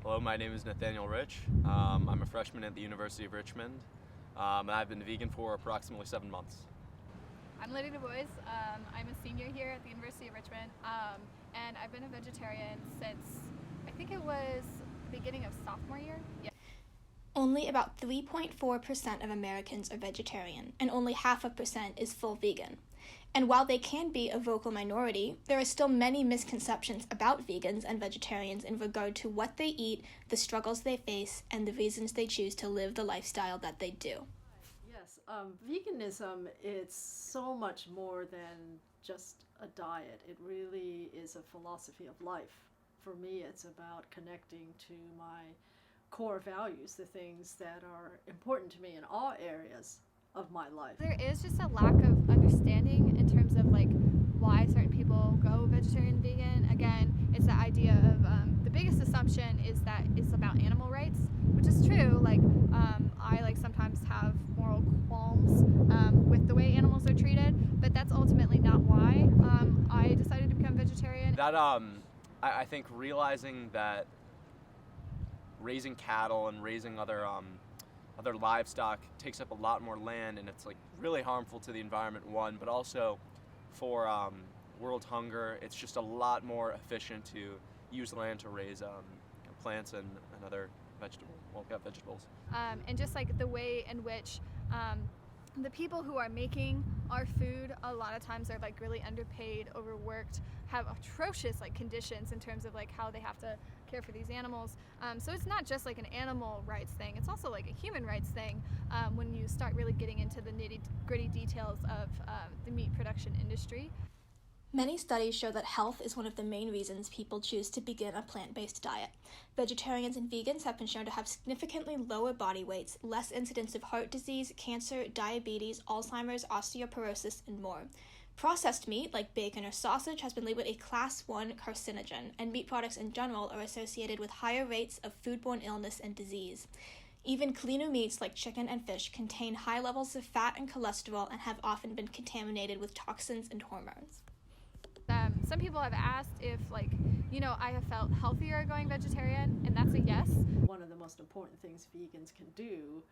Hello, my name is Nathaniel Rich. I'm a freshman at the University of Richmond, and I've been vegan for approximately 7 months. I'm Lydia Du Bois. I'm a senior here at the University of Richmond, and I've been a vegetarian since I think it was the beginning of sophomore year. Yeah. Only about 3.4% of Americans are vegetarian, and only 0.5% is full vegan. And while they can be a vocal minority, there are still many misconceptions about vegans and vegetarians in regard to what they eat, the struggles they face, and the reasons they choose to live the lifestyle that they do. Yes, veganism, it's so much more than just a diet. It really is a philosophy of life. For me, it's about connecting to my core values, the things that are important to me in all areas of my life. There is just a lack of understanding in terms of like why certain people go vegetarian, vegan. Again, it's the idea of the biggest assumption is that it's about animal rights, which is true. Like I sometimes have moral qualms with the way animals are treated, but that's ultimately not why I decided to become vegetarian. That I think realizing that raising cattle and raising other livestock takes up a lot more land, and it's like really harmful to the environment, one, but also for world hunger. It's just a lot more efficient to use land to raise plants and other vegetables. And just like the way in which the people who are making our food a lot of times are like really underpaid, overworked, have atrocious like conditions in terms of like how they have to care for these animals. So it's not just like an animal rights thing, it's also like a human rights thing when you start really getting into the nitty-gritty details of the meat production industry. Many studies show that health is one of the main reasons people choose to begin a plant-based diet. Vegetarians and vegans have been shown to have significantly lower body weights, less incidence of heart disease, cancer, diabetes, Alzheimer's, osteoporosis, and more. Processed meat, like bacon or sausage, has been labeled a Class 1 carcinogen, and meat products in general are associated with higher rates of foodborne illness and disease. Even cleaner meats like chicken and fish contain high levels of fat and cholesterol and have often been contaminated with toxins and hormones. Some people have asked if, I have felt healthier going vegetarian, and that's a yes. One of the most important things vegans can do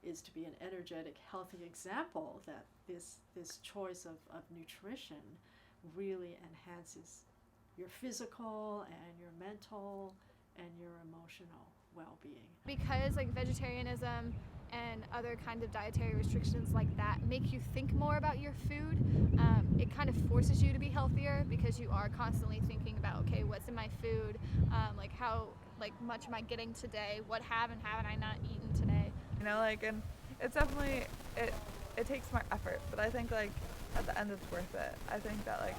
is to be an energetic, healthy example that this choice of nutrition really enhances your physical and your mental and your emotional well-being. Because vegetarianism and other kinds of dietary restrictions like that make you think more about your food, it kind of forces you to be healthier because you are constantly thinking about, okay, what's in my food, how much am I getting today, what have and haven't I not eaten today. And it's definitely, it takes more effort, but I think at the end it's worth it. I think that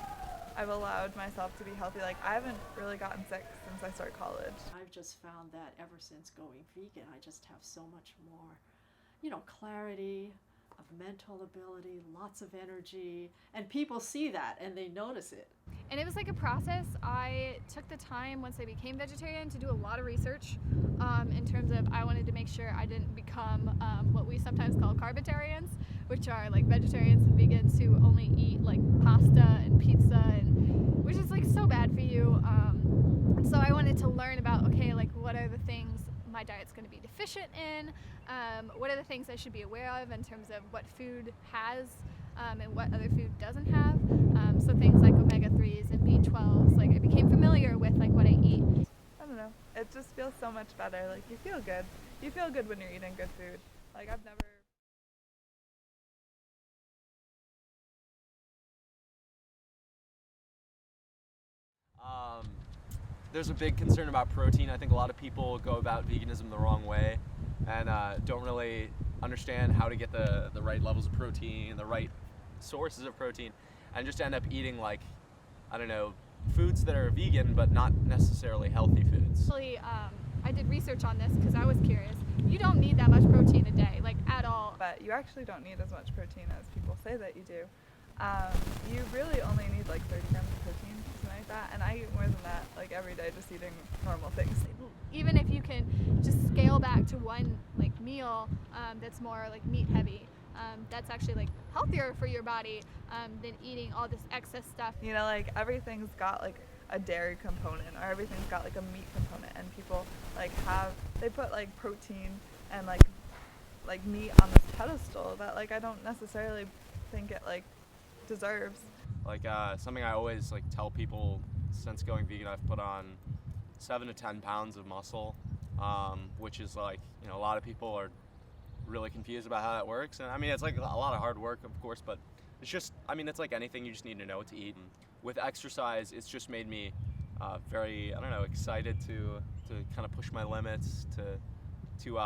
I've allowed myself to be healthy. I haven't really gotten sick since I started college. I've just found that ever since going vegan, I just have so much more, clarity of mental ability, lots of energy, and people see that and they notice it. And it was like a process. I took the time once I became vegetarian to do a lot of research in terms of I wanted to make sure I didn't become what we sometimes call carbitarians, which are vegetarians and vegans who only eat pasta and pizza, and which is so bad for you. So I wanted to learn about, okay, what are the things my diet's going to be deficient in, what are the things I should be aware of in terms of what food has and what other food doesn't have. So things like omega-3s and B12s, I became familiar with what I eat. I don't know, it just feels so much better. You feel good. You feel good when you're eating good food. I've never... There's a big concern about protein. I think a lot of people go about veganism the wrong way and don't really understand how to get the right levels of protein, the right sources of protein, and just end up eating foods that are vegan but not necessarily healthy foods. Actually, I did research on this because I was curious. You don't need that much protein a day, at all. But you actually don't need as much protein as people say that you do. You really only need 30 grams of protein, something like that, and I eat more than that every day just eating normal things. Even if you can just scale back to one meal that's more meat heavy, that's actually healthier for your body than eating all this excess stuff. Everything's got a dairy component or everything's got like a meat component, and people like they put like protein and like meat on this pedestal that like I don't necessarily think it like deserves. Like something I always like tell people, since going vegan, I've put on 7 to 10 pounds of muscle, which is like, a lot of people are really confused about how that works. And I mean, it's like a lot of hard work, of course, but it's just, it's like anything, you just need to know what to eat. And with exercise, it's just made me very, excited to kind of push my limits, to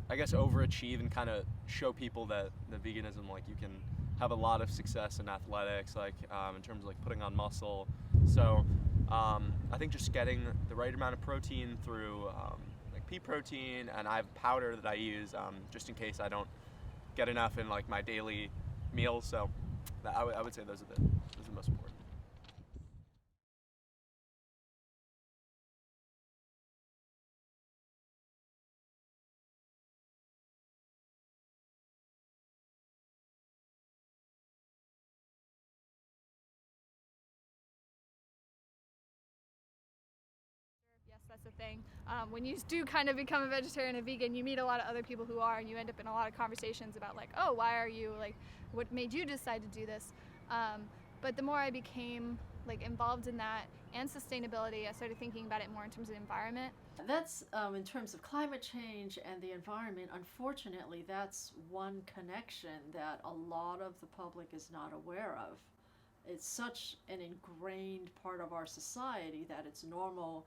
I guess overachieve and kind of show people that the veganism, like, you can have a lot of success in athletics, like in terms of like putting on muscle. So I think just getting the right amount of protein through like pea protein, and I have powder that I use just in case I don't get enough in like my daily meals. So I would say those are the most important. Yes, that's the thing. When you do kind of become a vegetarian and vegan, you meet a lot of other people who are, and you end up in a lot of conversations about like, oh, why are you, like, what made you decide to do this? But the more I became like involved in that and sustainability, I started thinking about it more in terms of the environment. That's in terms of climate change and the environment. Unfortunately, that's one connection that a lot of the public is not aware of. It's such an ingrained part of our society that it's normal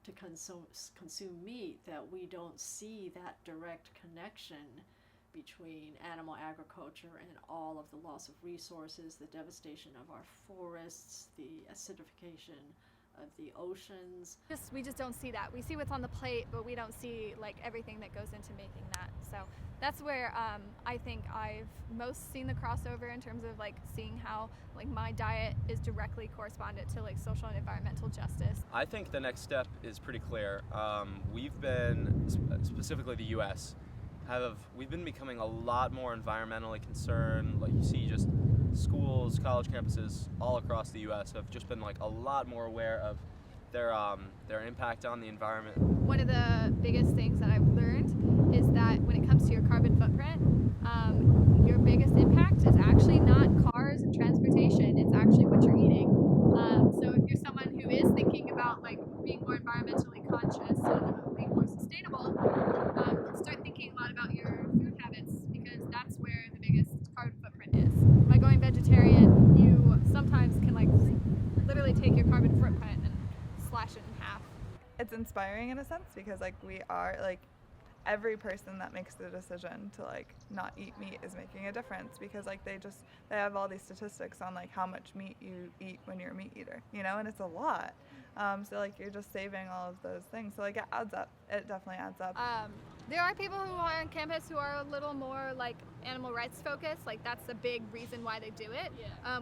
to consume meat that we don't see that direct connection between animal agriculture and all of the loss of resources, the devastation of our forests, the acidification of the oceans. We just don't see that. We see what's on the plate, but we don't see like everything that goes into making that. So that's where I think I've most seen the crossover in terms of like seeing how like my diet is directly correspondent to like social and environmental justice. I think the next step is pretty clear. We've been, specifically the U.S., we've been becoming a lot more environmentally concerned. Like you see, just schools, college campuses all across the U.S. have just been like a lot more aware of their impact on the environment. One of the biggest things that I've learned is that when it comes to your carbon footprint, your biggest impact is actually not cars and transportation. It's actually what you're eating. So if you're someone who is thinking about like being more environmentally conscious and being more sustainable, start thinking a lot about your food habits, because that's where the biggest carbon footprint is. By going vegetarian, you sometimes can like literally take your carbon footprint and slash it in half. It's inspiring in a sense because like we are like every person that makes the decision to like not eat meat is making a difference, because like they have all these statistics on like how much meat you eat when you're a meat eater, and it's a lot. So like you're just saving all of those things, so like it adds up. It definitely adds up. There are people who are on campus who are a little more like animal rights focused, like that's a big reason why they do it.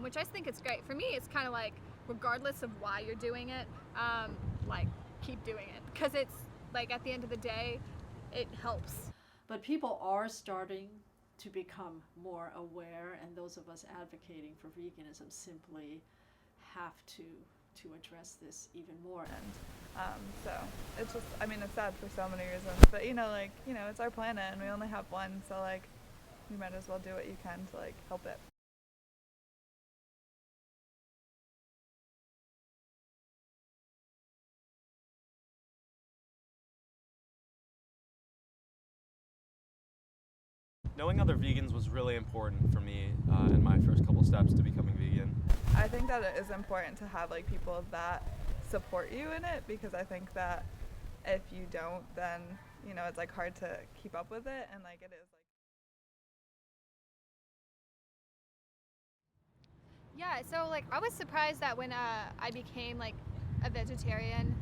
Which I think is great. For me, it's kind of like regardless of why you're doing it, like keep doing it, because it's like at the end of the day it helps. But people are starting to become more aware, and those of us advocating for veganism simply have to address this even more. And so it's just, it's sad for so many reasons, but it's our planet and we only have one, so like you might as well do what you can to like help it. Knowing other vegans was really important for me in my first couple steps to becoming vegan. I think that it is important to have like people that support you in it, because I think that if you don't, then it's like hard to keep up with it, and like it is like. Yeah, so like I was surprised that when I became like a vegetarian,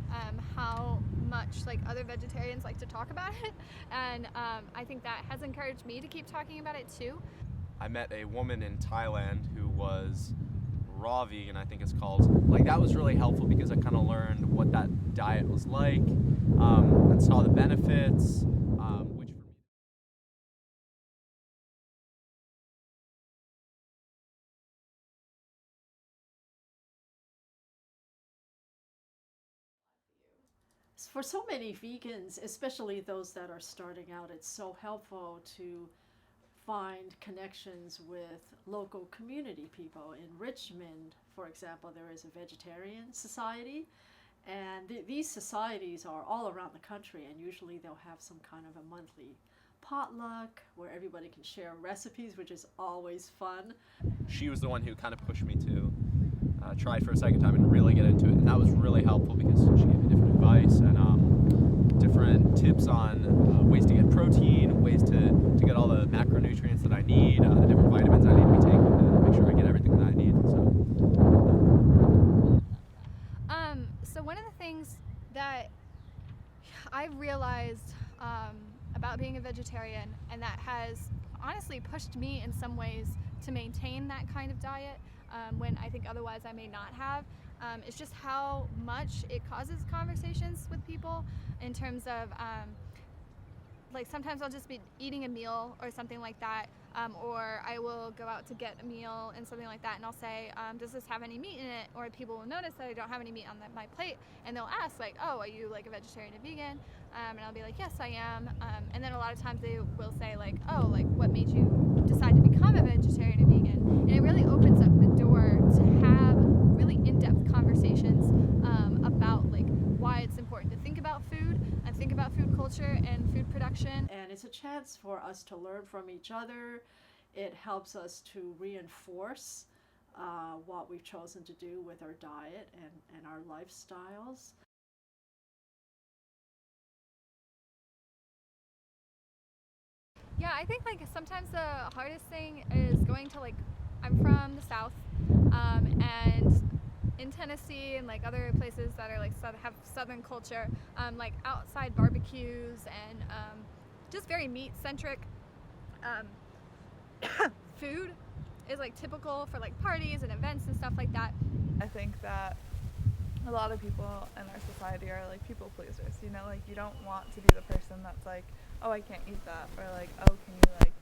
how much like other vegetarians like to talk about it, and I think that has encouraged me to keep talking about it too. I met a woman in Thailand who was raw vegan, I think it's called. Like that was really helpful because I kind of learned what that diet was like, and saw the benefits. for so many vegans, especially those that are starting out, it's so helpful to find connections with local community people. In Richmond, for example, there is a vegetarian society, and these societies are all around the country, and usually they'll have some kind of a monthly potluck where everybody can share recipes, which is always fun. She was the one who kind of pushed me to try for a second time and really get into it, and that was really helpful because she gave me different advice and different tips on ways to get protein, ways to get all the macronutrients that I need, the different vitamins I need to be taking to make sure I get everything that I need. So one of the things that I realized about being a vegetarian, and that has honestly pushed me in some ways to maintain that kind of diet when I think otherwise I may not have, is just how much it causes conversations with people in terms of like sometimes I'll just be eating a meal or something like that, or I will go out to get a meal and something like that, and I'll say, does this have any meat in it? Or people will notice that I don't have any meat on my plate, and they'll ask like, oh, are you like a vegetarian or vegan? And I'll be like, yes, I am. And then a lot of times they will say like, oh, like what made you decide to become a vegetarian or vegan? And it really opens up the door to have really in-depth conversations about like why it's important to think about food and think about food culture and food production. And it's a chance for us to learn from each other. It helps us to reinforce what we've chosen to do with our diet and our lifestyles. Yeah, I think like sometimes the hardest thing is going to like, I'm from the South, and in Tennessee and like other places that are like have Southern culture, like outside barbecues and just very meat centric food is like typical for like parties and events and stuff like that. I think that a lot of people in our society are like people pleasers, you know, like you don't want to be the person that's like, oh, I can't eat that, or like, oh, can you like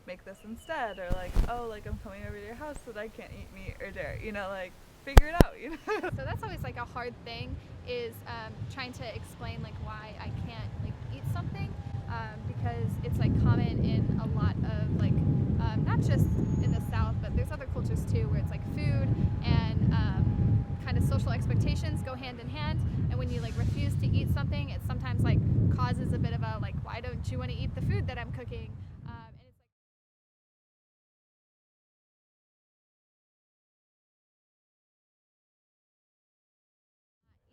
make this instead, or like, oh, like I'm coming over to your house but I can't eat meat or dairy, you know, like figure it out, you know. So that's always like a hard thing is trying to explain like why I can't like eat something, because it's like common in a lot of like not just in the South, but there's other cultures too where it's like food and kind of social expectations go hand in hand, and when you like refuse to eat something, it sometimes like causes a bit of a like, why don't you want to eat the food that I'm cooking? And it's like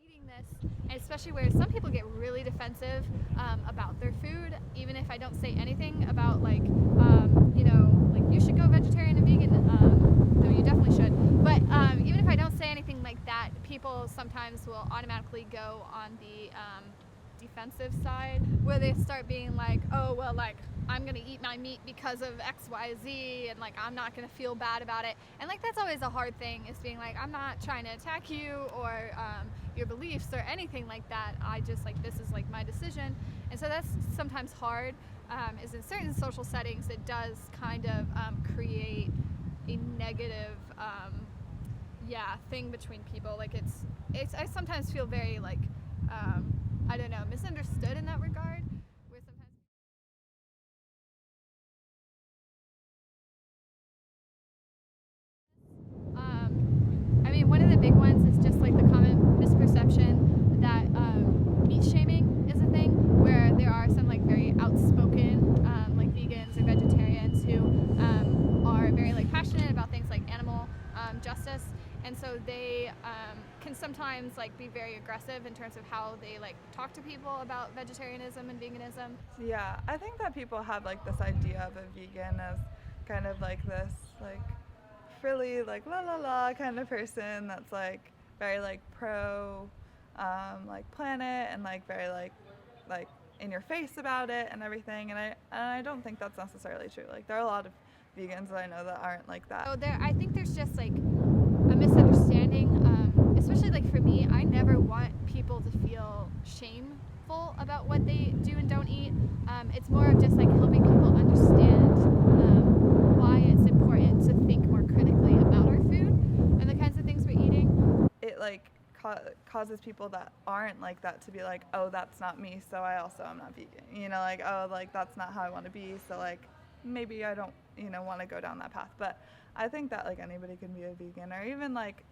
eating this, and especially where some people get really defensive about their food, even if I don't say anything about like you know, like you should go vegetarian and vegan, though you definitely should, but even if I don't say anything like that, people sometimes will automatically go on the defensive side where they start being like, oh, well, like I'm gonna eat my meat because of XYZ, and like I'm not gonna feel bad about it. And like that's always a hard thing, is being like, I'm not trying to attack you or your beliefs or anything like that. I just like, this is like my decision. And so that's sometimes hard, is in certain social settings it does kind of create a negative thing between people. Like it's I sometimes feel very like I don't know, misunderstood in that regard, where sometimes I mean, one of the big ones is just like the common misperception that meat shaming is a thing, where there are some like very outspoken like vegans or vegetarians who are very like passionate about things like animal justice, and so they can sometimes like be very aggressive in terms of how they like talk to people about vegetarianism and veganism. Yeah, I think that people have like this idea of a vegan as kind of like this like frilly like la la la kind of person that's like very like pro like planet and like very like in your face about it and everything, and I don't think that's necessarily true. Like there are a lot of vegans that I know that aren't like that. So I think there's just like a misunderstanding, especially like for me, I never want people to feel shameful about what they do and don't eat. It's more of just like helping people understand why it's important to think more critically about our food and the kinds of things we're eating. It like causes people that aren't like that to be like, oh, that's not me, so I also am not vegan. You know, like, oh, like that's not how I want to be, so like maybe I don't, want to go down that path. But I think that like anybody can be a vegan or even like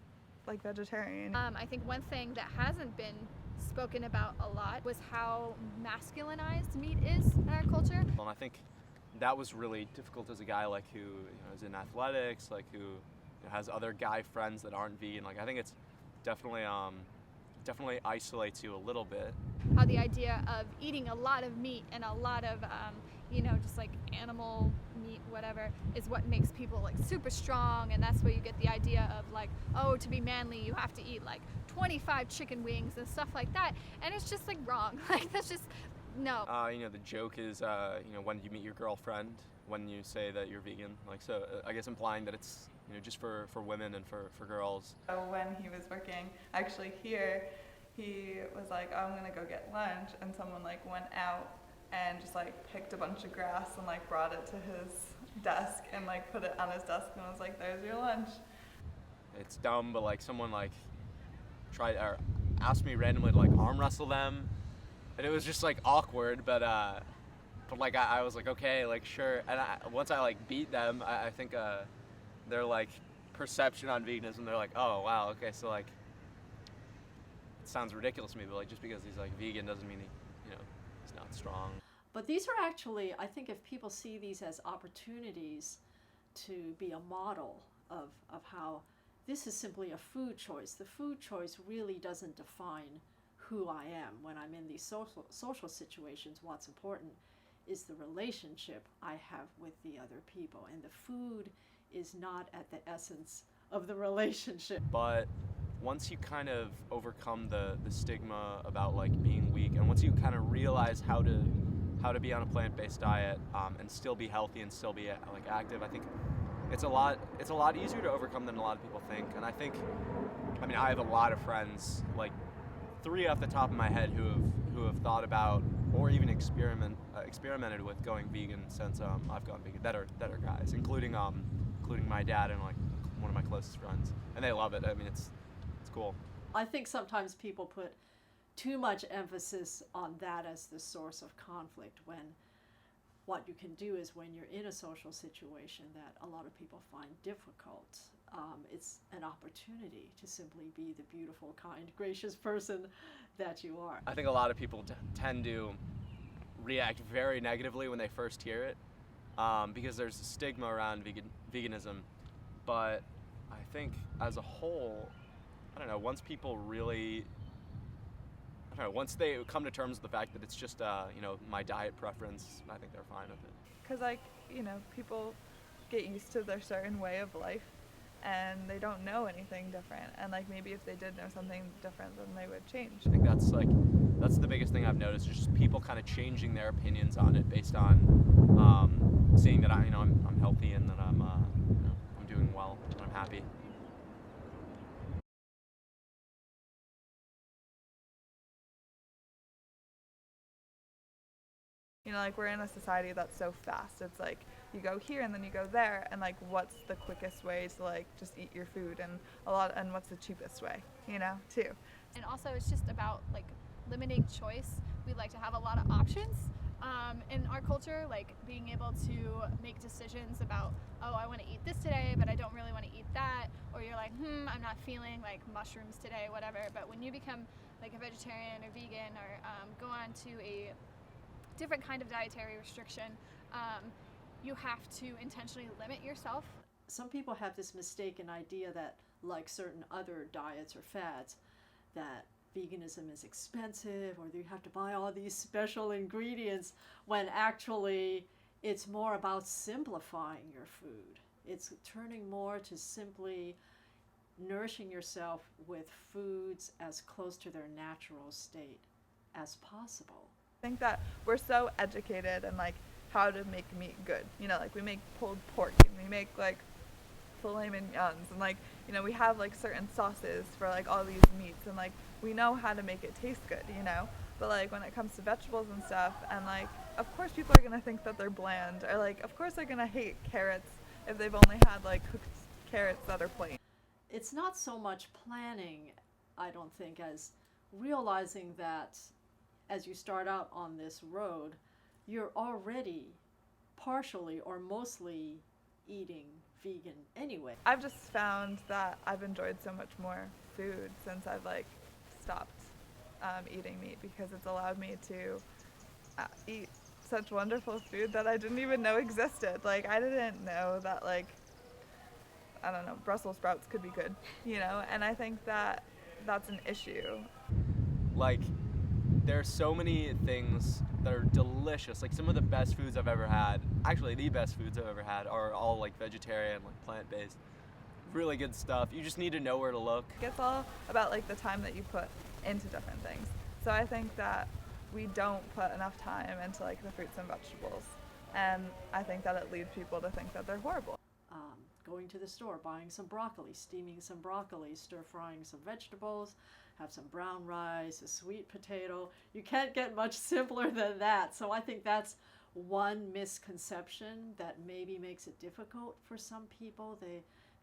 vegetarian. I think one thing that hasn't been spoken about a lot was how masculinized meat is in our culture. And I think that was really difficult as a guy like who is in athletics, like who has other guy friends that aren't vegan. Like I think it's definitely isolates you a little bit. How the idea of eating a lot of meat and a lot of just like animal meat, whatever, is what makes people like super strong, and that's where you get the idea of like, oh, to be manly you have to eat like 25 chicken wings and stuff like that, and it's just like wrong. Like that's just no. The joke is when you meet your girlfriend, when you say that you're vegan, like, so I guess implying that it's just for women and for girls. When he was working actually here, he was like, oh, I'm gonna go get lunch, and someone like went out and just like picked a bunch of grass and like brought it to his desk and like put it on his desk and was like, there's your lunch. It's dumb, but like someone like tried or asked me randomly to like arm wrestle them, and it was just like awkward, but like I was like, okay, like sure. And once I like beat them, I think their like perception on veganism, they're like, oh wow, okay, so like it sounds ridiculous to me, but like just because he's like vegan doesn't mean he's not strong. But these are actually, I think if people see these as opportunities to be a model of how this is simply a food choice. The food choice really doesn't define who I am when I'm in these social situations. What's important is the relationship I have with the other people, and the food is not at the essence of the relationship. But once you kind of overcome the stigma about like being weak, and once you kind of realize how to be on a plant-based diet and still be healthy and still be like active, I think it's a lot easier to overcome than a lot of people think. And I have a lot of friends, like 3 off the top of my head, who have thought about or even experimented with going vegan since I've gone vegan. That are guys, including my dad and like one of my closest friends, and they love it. I mean, it's cool. I think sometimes people put too much emphasis on that as the source of conflict, when what you can do is when you're in a social situation that a lot of people find difficult, it's an opportunity to simply be the beautiful, kind, gracious person that you are. I think a lot of people tend to react very negatively when they first hear it, because there's a stigma around veganism. But I think as a whole, I don't know, once people really, once they come to terms with the fact that it's just, my diet preference, I think they're fine with it. Because people get used to their certain way of life and they don't know anything different. And like maybe if they did know something different, then they would change. I think that's the biggest thing I've noticed, is just people kind of changing their opinions on it based on seeing that I'm healthy and that I'm doing well and I'm happy. We're in a society that's so fast. It's like you go here and then you go there, and like what's the quickest way to like just eat your food, and what's the cheapest way, too. And also it's just about like limiting choice. We like to have a lot of options in our culture, like being able to make decisions about, oh, I want to eat this today, but I don't really want to eat that, or you're like, I'm not feeling like mushrooms today, whatever. But when you become like a vegetarian or vegan, or go on to a different kind of dietary restriction, you have to intentionally limit yourself. Some people have this mistaken idea that, like certain other diets or fads, that veganism is expensive or you have to buy all these special ingredients, when actually it's more about simplifying your food. It's turning more to simply nourishing yourself with foods as close to their natural state as possible. I think that we're so educated in like how to make meat good. We make pulled pork and we make like filet mignons, and like we have like certain sauces for like all these meats, and like we know how to make it taste good, But like when it comes to vegetables and stuff, and like of course people are gonna think that they're bland, or like of course they're gonna hate carrots if they've only had like cooked carrots that are plain. It's not so much planning I don't think, as realizing that as you start out on this road, you're already partially or mostly eating vegan anyway. I've just found that I've enjoyed so much more food since I've like stopped eating meat, because it's allowed me to eat such wonderful food that I didn't even know existed. Like, I didn't know that, like, I don't know, Brussels sprouts could be good, you know? And I think that that's an issue. Like, there are so many things that are delicious. Like, some of the best foods I've ever had, actually the best foods I've ever had, are all like vegetarian, like plant-based. Really good stuff. You just need to know where to look. It's all about like the time that you put into different things. So I think that we don't put enough time into like the fruits and vegetables, and I think that it leads people to think that they're horrible. Going to the store, buying some broccoli, steaming some broccoli, stir-frying some vegetables, have some brown rice, a sweet potato. You can't get much simpler than that. So I think that's one misconception that maybe makes it difficult for some people.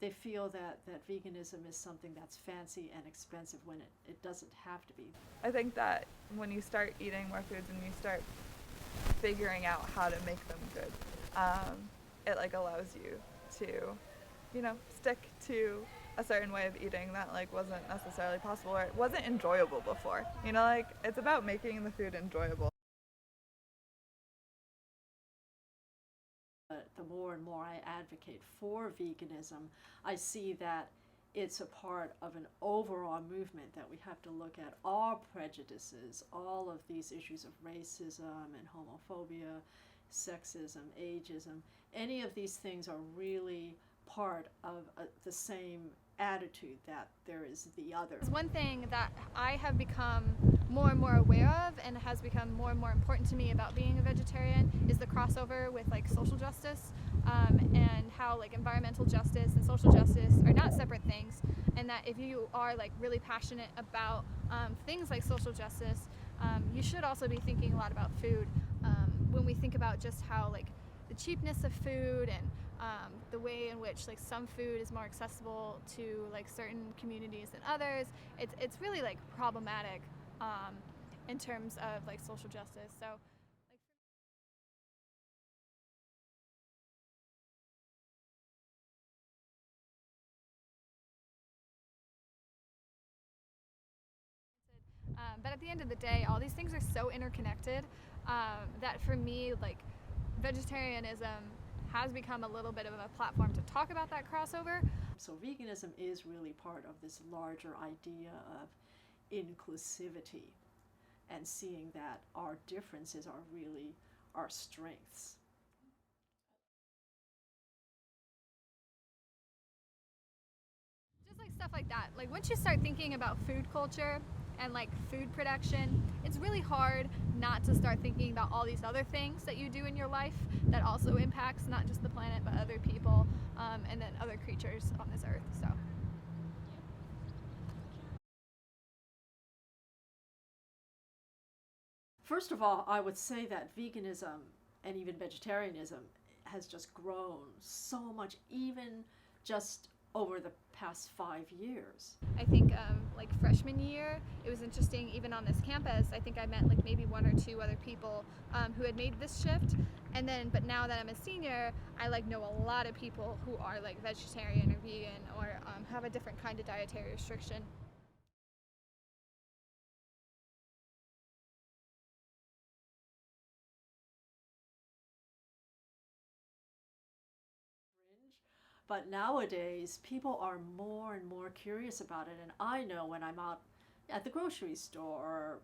They feel that veganism is something that's fancy and expensive when it doesn't have to be. I think that when you start eating more foods and you start figuring out how to make them good, it like allows you to, you know, stick to a certain way of eating that like wasn't necessarily possible or it wasn't enjoyable before. You know, like, it's about making the food enjoyable. The more and more I advocate for veganism, I see that it's a part of an overall movement that we have to look at all prejudices, all of these issues of racism and homophobia, sexism, ageism. Any of these things are really part of the same attitude that there is the other. One thing that I have become more and more aware of and has become more and more important to me about being a vegetarian is the crossover with like social justice, and how like environmental justice and social justice are not separate things, and that if you are like really passionate about things like social justice, you should also be thinking a lot about food. When we think about just how like the cheapness of food and the way in which like some food is more accessible to like certain communities than others, it's really like problematic in terms of like social justice. So but at the end of the day, all these things are so interconnected that for me, like, vegetarianism has become a little bit of a platform to talk about that crossover. So veganism is really part of this larger idea of inclusivity and seeing that our differences are really our strengths. Just like stuff like that. Like, once you start thinking about food culture and like food production, it's really hard not to start thinking about all these other things that you do in your life that also impacts not just the planet but other people, and then other creatures on this earth. So first of all, I would say that veganism and even vegetarianism has just grown so much, even just over the past 5 years. I think like freshman year, it was interesting. Even on this campus, I think I met like maybe 1 or 2 other people who had made this shift. And then, but now that I'm a senior, I like know a lot of people who are like vegetarian or vegan or have a different kind of dietary restriction. But nowadays, people are more and more curious about it. And I know when I'm out at the grocery store or,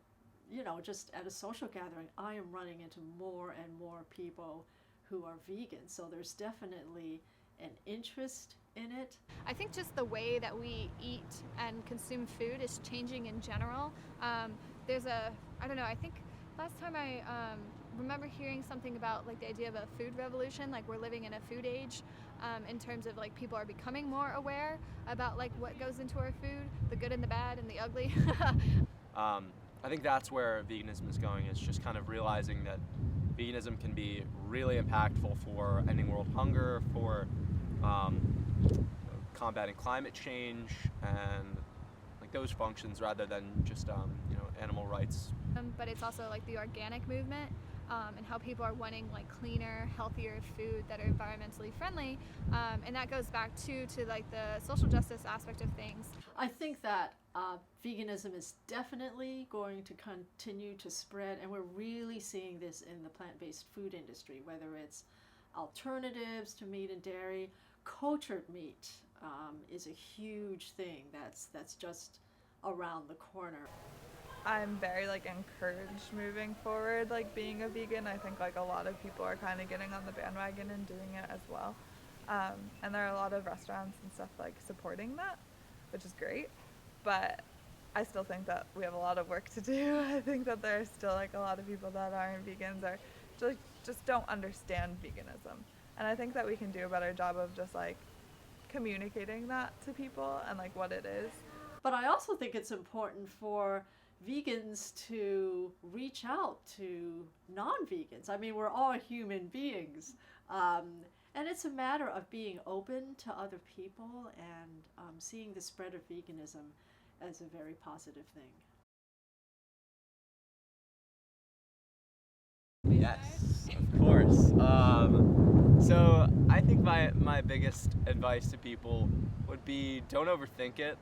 you know, just at a social gathering, I am running into more and more people who are vegan. So there's definitely an interest in it. I think just the way that we eat and consume food is changing in general. There's I don't know, I think last time I remember hearing something about like the idea of a food revolution, like we're living in a food age, in terms of like people are becoming more aware about like what goes into our food, the good and the bad and the ugly. I think that's where veganism is going, is just kind of realizing that veganism can be really impactful for ending world hunger, for combating climate change, and like like those functions rather than just animal rights. But it's also like the organic movement, and how people are wanting like cleaner, healthier food that are environmentally friendly, and that goes back to like the social justice aspect of things. I think that veganism is definitely going to continue to spread, and we're really seeing this in the plant-based food industry, whether it's alternatives to meat and dairy. Cultured meat is a huge thing that's just around the corner. I'm very like encouraged moving forward, like being a vegan. I think like a lot of people are kind of getting on the bandwagon and doing it as well. And there are a lot of restaurants and stuff like supporting that, which is great. But I still think that we have a lot of work to do. I think that there are still like a lot of people that aren't vegans or just don't understand veganism. And I think that we can do a better job of just like communicating that to people and like what it is. But I also think it's important for vegans to reach out to non-vegans. I mean, we're all human beings. And it's a matter of being open to other people and seeing the spread of veganism as a very positive thing. Yes, of course. So I think my biggest advice to people would be don't overthink it.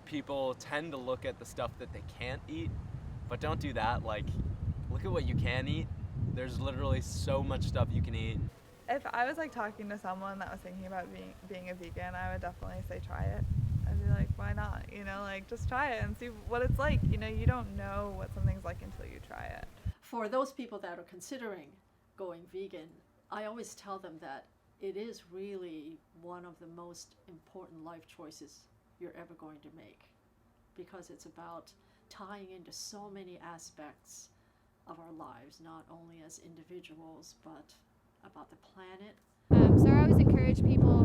People tend to look at the stuff that they can't eat, but don't do that. Like, look at what you can eat. There's literally so much stuff you can eat. If I was like talking to someone that was thinking about being a vegan, I would definitely say try it. I'd be like, why not? Like just try it and see what it's like. You don't know what something's like until you try it. For those people that are considering going vegan, I always tell them that it is really one of the most important life choices you're ever going to make, because it's about tying into so many aspects of our lives, not only as individuals, but about the planet. So I always encourage people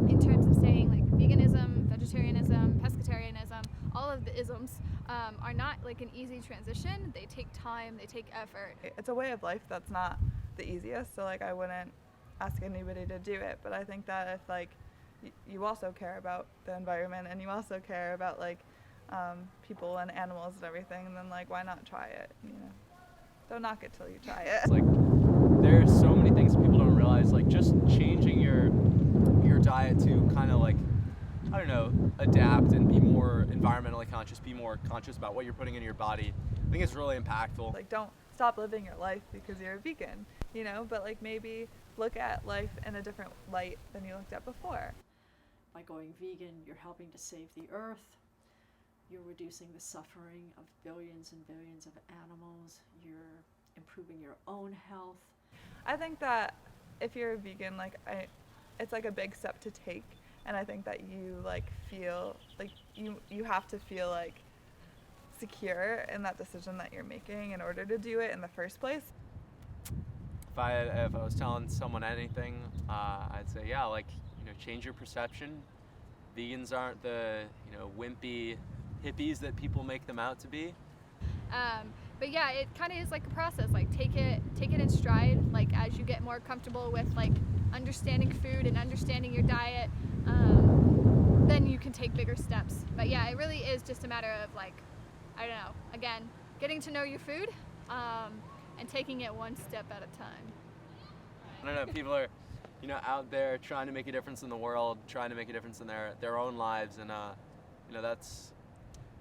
in terms of saying like veganism, vegetarianism, pescatarianism, all of the isms are not like an easy transition. They take time, they take effort. It's a way of life that's not the easiest, so like I wouldn't ask anybody to do it, but I think that if like you also care about the environment and you also care about like people and animals and everything, then like why not try it? Don't knock it till you try it. It's like there's so many things people don't realize, like just changing your diet to kind of like, I don't know, adapt and be more environmentally conscious, be more conscious about what you're putting in your body. I think it's really impactful. Like don't stop living your life because you're a vegan, but like maybe look at life in a different light than you looked at before. By going vegan, you're helping to save the earth. You're reducing the suffering of billions and billions of animals. You're improving your own health. I think that if you're a vegan, it's like a big step to take, and I think that you like feel like you have to feel like secure in that decision that you're making in order to do it in the first place. If I was telling someone anything, I'd say change your perception. Vegans aren't the wimpy hippies that people make them out to be. But yeah, it kind of is like a process. Like take it in stride. Like as you get more comfortable with like understanding food and understanding your diet, then you can take bigger steps. But yeah, it really is just a matter of like, I don't know, again, getting to know your food and taking it one step at a time. I don't know, people are out there trying to make a difference in the world, trying to make a difference in their own lives, and that's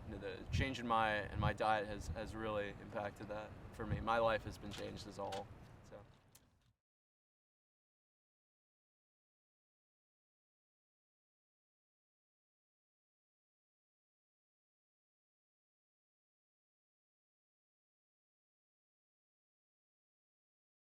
the change in my diet has really impacted that for me. My life has been changed as a whole.